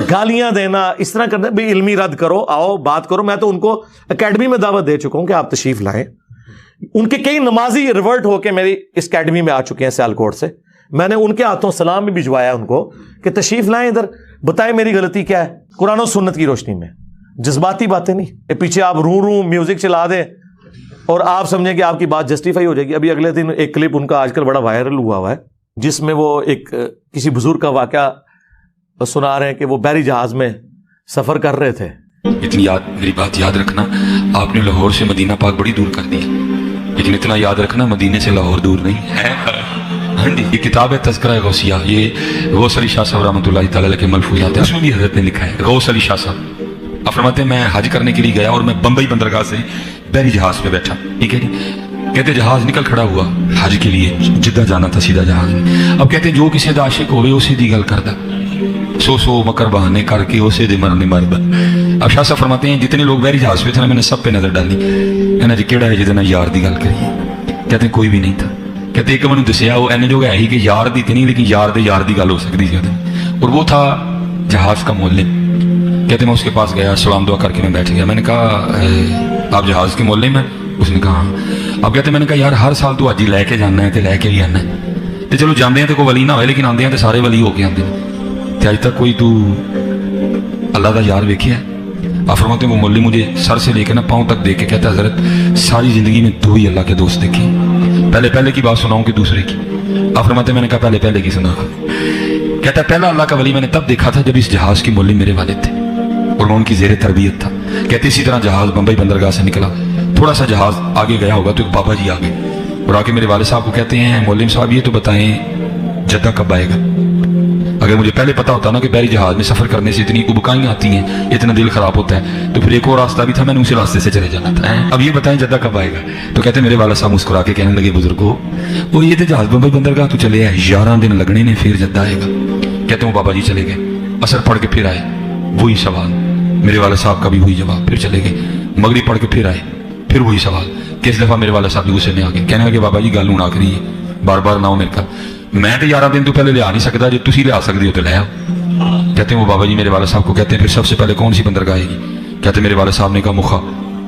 گالیاں دینا اس طرح کرنا بھی علمی رد کرو, آؤ بات کرو. میں تو ان کو اکیڈمی میں دعوت دے چکا ہوں کہ آپ تشریف لائیں. ان کے کئی نمازی ریورٹ ہو کے میری اس اکیڈمی میں آ چکے ہیں سیالکوٹ سے. میں نے ان کے ہاتھوں سلام بھی بھجوایا ان کو کہ تشریف لائیں ادھر, بتائیں میری غلطی کیا ہے, قرآن و سنت کی روشنی میں, جذباتی باتیں نہیں. پیچھے آپ رو میوزک چلا دیں اور آپ سمجھیں کہ آپ کی بات جسٹیفائی ہو جائے گی. ابھی اگلے دن ایک کلپ ان کا آج کل بڑا وائرل ہوا ہے جس میں وہ ایک کسی بزرگ کا واقعہ سنا رہے ہیں کہ وہ بحری جہاز میں سفر کر رہے تھے. میری بات یاد رکھنا, آپ نے لاہور سے مدینہ پاک بڑی دور کر دیا, لیکن اتنا یاد رکھنا مدینے سے لاہور دور نہیں ہے. ہاں جی, یہ کتاب ہے تذکرہ غوثیہ, یہ غوث علی شاہ صاحب رحمۃ اللہ تعالی کے ملفوظات ہیں. اس میں بھی حضرت نے لکھا ہے, غوث علی شاہ صاحب آپ فرماتے ہیں میں حج کرنے کے لیے گیا اور میں بمبئی بندرگاہ سے بحری جہاز پہ بیٹھا. ٹھیک ہے جی, کہتے جہاز نکل کھڑا ہوا حج کے لیے, جدہ جانا تھا سیدھا جہاز میں. اب کہتے جو کسی دا عاشق ہوئے اسے دی گل کردا, سو مکر بہانے کر کے اسے دے مرنے مرد. اب شاہ صاحب فرماتے ہیں جتنے لوگ بحری جہاز پہ تھے میں نے سب پہ نظر ڈالی, کہنا جی کیڑا ہے جدنا یار دی گل کریے. کہتے ہیں کوئی بھی نہیں تھا. کہتے ایک میں دسیا وہ اینے جو ہے ہی کہ یار دی نہیں, لیکن یار دی گل ہو سکتی تھی, اور وہ تھا جہاز کا مولم. کہتے میں اس کے پاس گیا, سلام دعا کر کے میں بیٹھ گیا. میں نے کہا آپ جہاز کے مولم ہیں؟ اس نے کہا ہاں. اب کہتے میں نے کہا یار ہر سال تو حج لے کے جانا ہے تو لے کے بھی آنا ہے, تو چلو جانے ہیں تو کوئی ولی نہ ہوئے, لیکن آندے ہیں تو سارے ولی ہو کے آندے ہیں. اج تک کوئی تو اللہ دا یار ویکھیا ہے؟ آپ فرماتے ہیں وہ مولوی مجھے سر سے لے کے نا پاؤں تک دیکھ کے کہتا ہے حضرت ساری زندگی میں 2 ہی اللہ کے دوست دیکھے, پہلے کی بات سناؤں کہ دوسرے کی؟ آپ فرماتے ہیں میں نے کہا پہلے کی سنا. کہتا ہے پہلا اللہ کا ولی میں نے تب دیکھا تھا جب اس جہاز کی مولوی میرے والد تھے اور میں ان کی زیر تربیت تھا. کہتے اسی طرح جہاز بمبئی بندرگاہ سے نکلا, تھوڑا سا جہاز آگے گیا ہوگا تو ایک بابا جی آگے اور آ کے میرے والد صاحب کو کہتے ہیں مولوی صاحب یہ تو بتائیں جدہ کب آئے گا؟ اگر مجھے پہلے پتا ہوتا نا کہ بحری جہاز میں سفر کرنے سے اتنی ابکائیں آتی ہیں, اتنا دل خراب ہوتا ہے, تو پھر ایک اور راستہ بھی تھا, میں نے اسی راستے سے چلے جانا تھا. اب یہ بتائیں جدہ کب آئے گا؟ تو کہتے ہیں میرے والد صاحب مسکرا کے کہنے لگے بزرگو وہ یہ تو جہاز بمبئی بندرگاہ تو چلے ہیں 11 دن لگنے نے پھر جدہ آئے گا. کہتے ہیں وہ بابا جی چلے گئے, اثر پڑھ کے پھر آئے, وہی سوال. میرے والد صاحب کا بھی وہی جواب, پھر چلے گئے, مغرب پڑھ کے پھر آئے, پھر وہی سوال. کس دفعہ میرے والد صاحب غصے میں آ گئے, کہنے لگے بابا جی گل ہوں آخری ہے, بار بار نہ ہو میرے کا, میں تو 11 دن تو پہلے لے آ نہیں سکتا, جو تسی لے آ سکتے ہو تو لے آؤ. کہتے ہیں وہ بابا جی میرے والد صاحب کو کہتے ہیں پھر سب سے پہلے کون سی بندرگاہ آئے گی؟ کہتے ہیں میرے والد صاحب نے کہا مخا.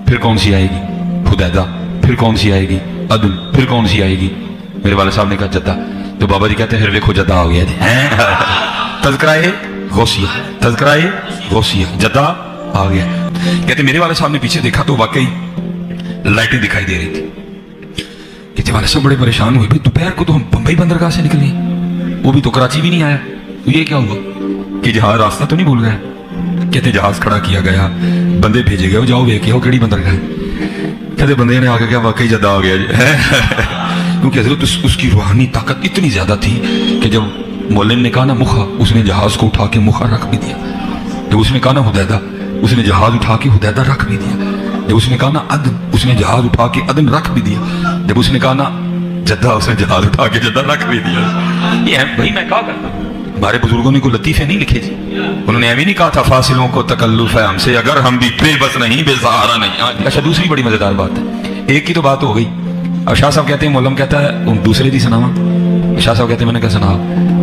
پھر کون سی آئے گی؟ حدیدہ. پھر کون سی آئے گی؟ عدن. پھر کون سی آئے گی؟ میرے والد صاحب نے کہا جدہ. تو بابا جی کہتے ہیں پھر دیکھو جدہ آ گیا جی. تذکرہ غوثیہ جدہ آ گیا. کہتے ہیں میرے والد صاحب نے پیچھے دیکھا تو واقعی لائٹیں دکھائی دے رہی تھی. کہتے والد صاحب بڑے پریشان ہوئے, دوپہر کو تو ہم بمبئی بندرگاہ سے نکلے, وہ بھی تو کراچی بھی نہیں آیا, تو یہ کیا ہوا کہ جہاز راستہ تو نہیں بھول گیا؟ کہتے جہاز کھڑا کیا گیا, بندے بھیجے گئے, جاؤ ویکھ آؤ کیڑی بندرگاہ. کہتے بندے نے آ کے کہا واقعی جدہ آ گیا جی. کیونکہ حضرت اس کی روحانی طاقت اتنی زیادہ تھی کہ جب مولم نے کہا نا مخا, اس نے جہاز کو اٹھا کے مخا رکھ بھی دیا. جب اس نے کہا نا حدیدہ, اس نے جہاز اٹھا کے حدیدہ رکھ بھی دیا. جب اس نے کہا نا عدن, اس نے جہاز اٹھا کے عدن رکھ بھی دیا. جب اس نے کہا نا جدہ, اس نے جہاز اٹھا کے جدہ رکھ بھی دیا. یہ بھائی میں کہا کرتا ہوں, ہمارے بزرگوں نے کوئی لطیفے نہیں لکھے جی. انہوں نے ایویں نہیں کہا تھا فاصلوں کو تکلف ہے ہم سے, اگر ہم بھی بے بس نہیں بے سہارا نہیں. اچھا دوسری بڑی مزیدار بات ہے, ایک کی تو بات ہو گئی. اب شاہ صاحب کہتے ہیں مولم کہتا ہے دوسرے دی سناواں. شاہ صاحب کہتے ہیں میں نے کہا سنا.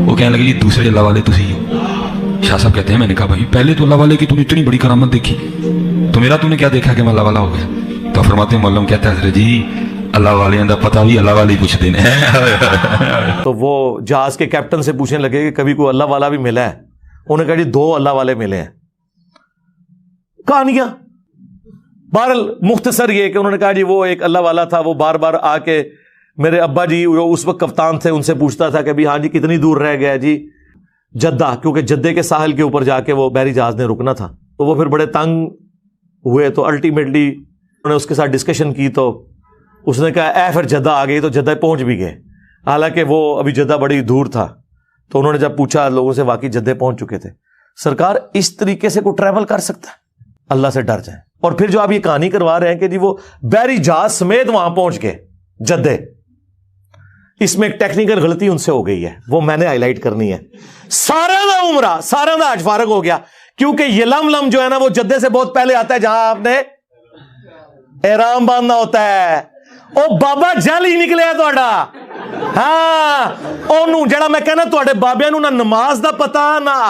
وہ کہنے لگے جی دوسرے اللہ والے تسی ہو. شاہ صاحب کہتے ہیں میں نے کہا بھائی پہلے تو اللہ والے کی تم نے اتنی بڑی کرامت دیکھی, تو میرا تم نے کیا دیکھا کہ میں اللہ والا ہو گیا؟ تو فرماتے ہیں مولم کہتا ہے حضرت جی اللہ والے دا پتہ بھی اللہ والے پوچھ دینے. تو وہ جہاز کے کیپٹن سے پوچھنے لگے کہ کبھی کوئی اللہ والا بھی ملا ہے؟ انہوں نے کہا جی 2 اللہ والے ملے ہیں. کہانیاں بہرحال مختصر یہ کہ انہوں نے کہا جی وہ ایک اللہ والا تھا, وہ بار بار آ کے میرے ابا جی جو اس وقت کپتان تھے ان سے پوچھتا تھا کہ ہاں جی کتنی دور رہ گیا جی جدہ, کیونکہ جدے کے ساحل کے اوپر جا کے وہ بحری جہاز نے رکنا تھا. تو وہ پھر بڑے تنگ ہوئے, تو الٹیمیٹلی انہوں نے اس کے ساتھ ڈسکشن کی, تو اس نے کہا اے پھر جدہ آ گئی, تو جدہ پہنچ بھی گئے. حالانکہ وہ ابھی جدہ بڑی دور تھا. تو انہوں نے جب پوچھا لوگوں سے, واقعی جدے پہنچ چکے تھے. سرکار اس طریقے سے کوئی ٹریول کر سکتا ہے؟ اللہ سے ڈر جائیں. اور پھر جو آپ یہ کہانی کروا رہے ہیں کہ جی وہ بحری جہاز سمیت وہاں پہنچ گئے جدے, اس میں ایک ٹیکنیکل غلطی ان سے ہو گئی ہے, وہ میں نے ہائی لائٹ کرنی ہے. سارا دا عمرہ, سارا دا حج فارغ ہو گیا, کیونکہ یہ لم جو ہے نا وہ جدے سے بہت پہلے آتا ہے جہاں آپ نے احرام باندھنا ہوتا ہے. ਉਹ ਬਾਬਾ ਜਾਲੀ ਨਿਕਲਿਆ ਤੁਹਾਡਾ। ਹਾਂ, ਉਹਨੂੰ ਜਿਹੜਾ ਮੈਂ ਕਹਿੰਦਾ ਤੁਹਾਡੇ ਬਾਬਿਆਂ ਨੂੰ ਨਾ ਨਮਾਜ਼ ਦਾ ਪਤਾ ਨਾ